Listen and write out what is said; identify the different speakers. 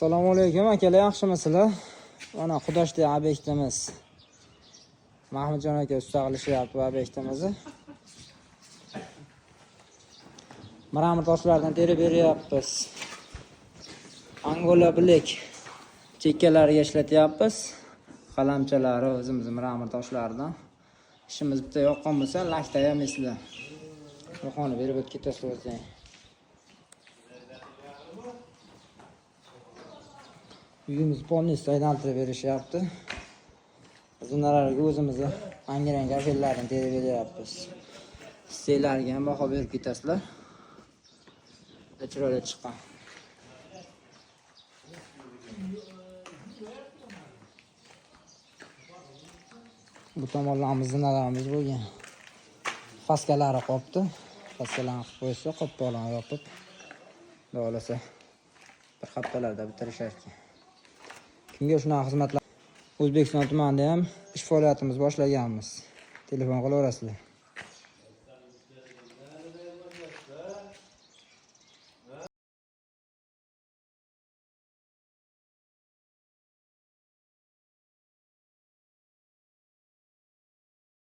Speaker 1: Assalomu alaykum akalar, yaxshimisizlar? Mana Qudoshli obyektimiz. Mahmudjon aka usta qilishyapti obyektimizni. Marmar toshlardan terib beryapmiz. Angola bilek chekkalariga ishlatyapmiz. Qalamchalari o'zimiz marmar toshlardan. İşimiz bitta yoqqan bo'lsa, laktayamizlar. Yo'qoni berib o'tib ketasizlar o'zing. Uyimiz polnis aylantirib berishyapti. Zinalarga o'zimizni angrang kafellardan terib beryapmiz. Siylarga ham baho berib ketasizlar. Chiroyli chiqqan. Bu tomonlarimiz zinalarimiz bo'lgan. Faskalari qopdi. Faskalarni qilib qo'ysa, qopqoqlarni yopib, bo'lsa bir haftalarda bitirishar ekan. Kimga shunaqa xizmatlar O'zbekiston tumanida ham ish faoliyatimiz boshlaganmiz. Telefon qilaverasizlar.